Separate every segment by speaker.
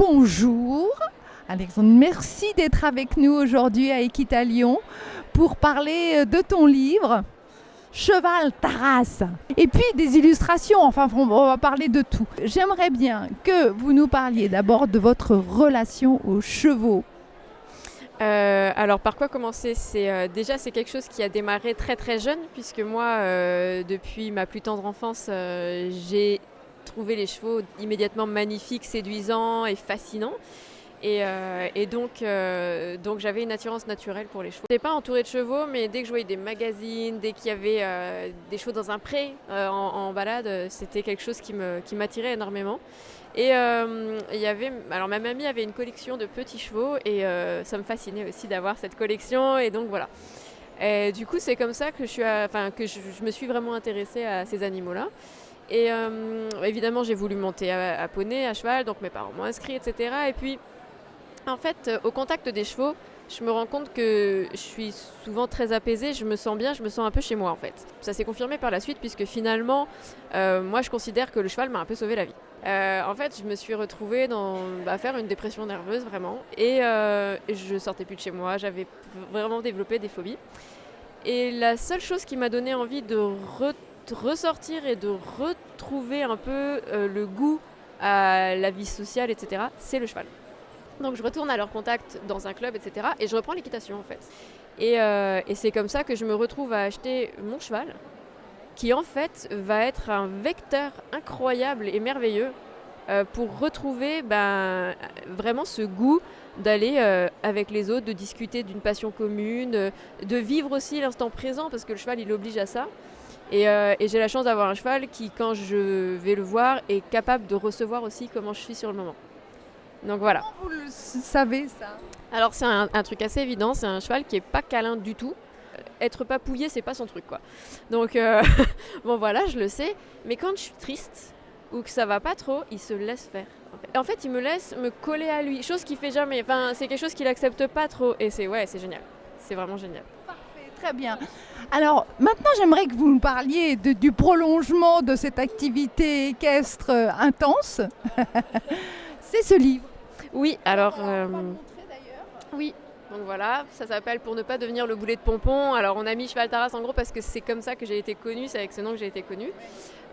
Speaker 1: Bonjour Alexandre, merci d'être avec nous aujourd'hui à Équitalion pour parler de ton livre Cheval Tarase et puis des illustrations, enfin on va parler de tout. J'aimerais bien que vous nous parliez d'abord de votre relation aux chevaux.
Speaker 2: Alors par quoi commencer? Déjà c'est quelque chose qui a démarré très très jeune puisque moi depuis ma plus tendre enfance j'ai trouvé les chevaux immédiatement magnifiques, séduisants et fascinants. Donc j'avais une attirance naturelle pour les chevaux. Je n'étais pas entourée de chevaux, mais dès que je voyais des magazines, dès qu'il y avait des chevaux dans un pré en balade, c'était quelque chose qui m'attirait énormément. Alors ma mamie avait une collection de petits chevaux et ça me fascinait aussi d'avoir cette collection et donc voilà. Et du coup c'est comme ça que je me suis vraiment intéressée à ces animaux-là. Et évidemment j'ai voulu monter à poney, à cheval, donc mes parents m'ont inscrit, etc. Et puis en fait, au contact des chevaux, je me rends compte que je suis souvent très apaisée, je me sens bien, je me sens un peu chez moi en fait. Ça s'est confirmé par la suite puisque finalement, moi je considère que le cheval m'a un peu sauvé la vie. En fait, je me suis retrouvée à faire une dépression nerveuse vraiment et je sortais plus de chez moi, j'avais vraiment développé des phobies. Et la seule chose qui m'a donné envie de ressortir et de retrouver un peu le goût à la vie sociale, etc., c'est le cheval. Donc je retourne à leur contact dans un club, etc. Et je reprends l'équitation en fait. Et c'est comme ça que je me retrouve à acheter mon cheval, qui en fait va être un vecteur incroyable et merveilleux pour retrouver vraiment ce goût d'aller avec les autres, de discuter d'une passion commune, de vivre aussi l'instant présent, parce que le cheval il oblige à ça. Et j'ai la chance d'avoir un cheval qui, quand je vais le voir, est capable de recevoir aussi comment je suis sur le moment. Donc voilà.
Speaker 1: Comment vous le savez ça?
Speaker 2: Alors c'est un truc assez évident, c'est un cheval qui est pas câlin du tout. Être papouillé, c'est pas son truc quoi. Donc bon voilà, je le sais. Mais quand je suis triste ou que ça va pas trop, il se laisse faire. En fait, il me laisse me coller à lui, chose qu'il fait jamais. Enfin, c'est quelque chose qu'il accepte pas trop. Et c'est génial. C'est vraiment génial.
Speaker 1: Parfait, très bien. Alors maintenant, j'aimerais que vous nous parliez du prolongement de cette activité équestre intense. C'est ce livre.
Speaker 2: Oui, alors
Speaker 1: On va le montrer d'ailleurs.
Speaker 2: oui. Donc voilà, ça s'appelle Pour ne pas devenir le boulet de pompon. Alors on a mis Cheval Tarase en gros parce que c'est comme ça que j'ai été connue, c'est avec ce nom que j'ai été connue.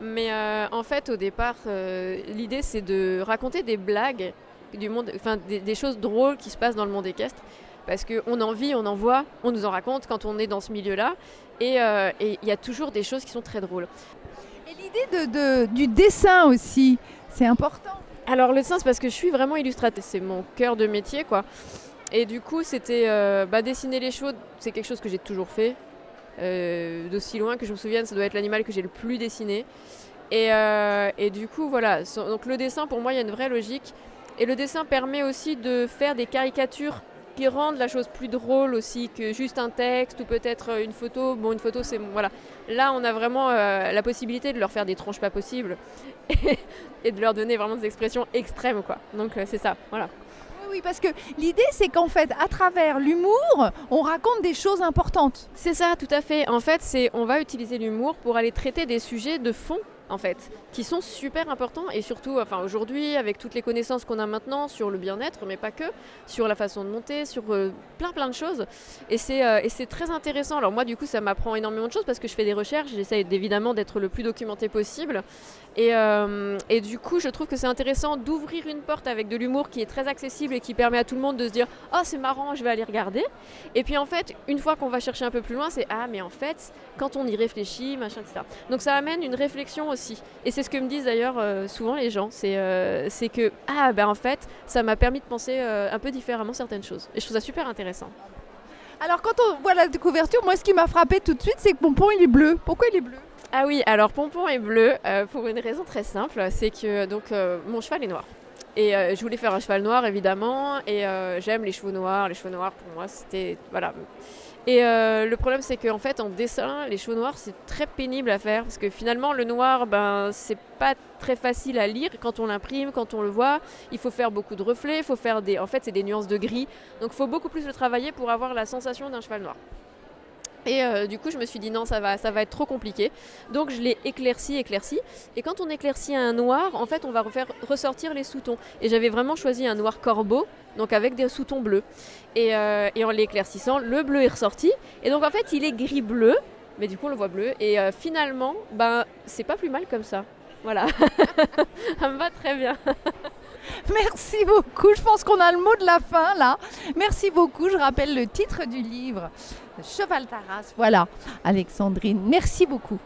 Speaker 2: Mais en fait au départ, l'idée c'est de raconter des blagues du monde, enfin des choses drôles qui se passent dans le monde équestre. Parce qu'on en vit, on en voit, on nous en raconte quand on est dans ce milieu-là. Et il y a toujours des choses qui sont très drôles.
Speaker 1: Et l'idée du dessin aussi, c'est important.
Speaker 2: Alors le dessin c'est parce que je suis vraiment illustratrice, c'est mon cœur de métier quoi. Et du coup, c'était dessiner les chevaux, c'est quelque chose que j'ai toujours fait. D'aussi loin que je me souvienne, ça doit être l'animal que j'ai le plus dessiné. Et du coup, voilà. Donc le dessin, pour moi, il y a une vraie logique. Et le dessin permet aussi de faire des caricatures qui rendent la chose plus drôle aussi que juste un texte ou peut-être une photo. Bon, une photo, c'est... Voilà. Là, on a vraiment la possibilité de leur faire des tronches pas possibles et de leur donner vraiment des expressions extrêmes, quoi. Donc c'est ça, voilà.
Speaker 1: Oui, parce que l'idée, c'est qu'en fait, à travers l'humour, on raconte des choses importantes.
Speaker 2: C'est ça, tout à fait. En fait, on va utiliser l'humour pour aller traiter des sujets de fond, en fait, qui sont super importants et surtout, enfin aujourd'hui, avec toutes les connaissances qu'on a maintenant sur le bien-être, mais pas que, sur la façon de monter, sur plein de choses. Et c'est très intéressant. Alors moi, du coup, ça m'apprend énormément de choses parce que je fais des recherches, j'essaie évidemment d'être le plus documenté possible. Et du coup, je trouve que c'est intéressant d'ouvrir une porte avec de l'humour qui est très accessible et qui permet à tout le monde de se dire « Oh, c'est marrant, je vais aller regarder ». Et puis en fait, une fois qu'on va chercher un peu plus loin, c'est « Ah, mais en fait, quand on y réfléchit, machin, etc. » Donc ça amène une réflexion aussi. Et c'est ce que me disent d'ailleurs souvent les gens. C'est que « Ah, en fait, ça m'a permis de penser un peu différemment certaines choses. » Et je trouve ça super intéressant.
Speaker 1: Alors quand on voit la couverture, moi ce qui m'a frappé tout de suite, c'est que Pompon il est bleu. Pourquoi il est bleu?
Speaker 2: Ah oui, alors Pompon est bleu pour une raison très simple, c'est que mon cheval est noir. Et je voulais faire un cheval noir évidemment, et j'aime les chevaux noirs. Les chevaux noirs pour moi c'était... Voilà. Et le problème c'est qu'en fait en dessin, les chevaux noirs c'est très pénible à faire, parce que finalement le noir, c'est pas très facile à lire quand on l'imprime, quand on le voit. Il faut faire beaucoup de reflets, il faut faire en fait c'est des nuances de gris, donc il faut beaucoup plus le travailler pour avoir la sensation d'un cheval noir. Et du coup, je me suis dit non, ça va être trop compliqué. Donc je l'ai éclairci. Et quand on éclaircit un noir, en fait, on va ressortir les sous-tons. Et j'avais vraiment choisi un noir corbeau, donc avec des sous-tons bleus. Et en l'éclaircissant, le bleu est ressorti. Et donc en fait, il est gris-bleu, mais du coup, on le voit bleu. Et finalement, c'est pas plus mal comme ça. Voilà, ça me va très bien.
Speaker 1: Merci beaucoup. Je pense qu'on a le mot de la fin là. Merci beaucoup. Je rappelle le titre du livre, Cheval Tarasque. Voilà, Alexandrine, merci beaucoup.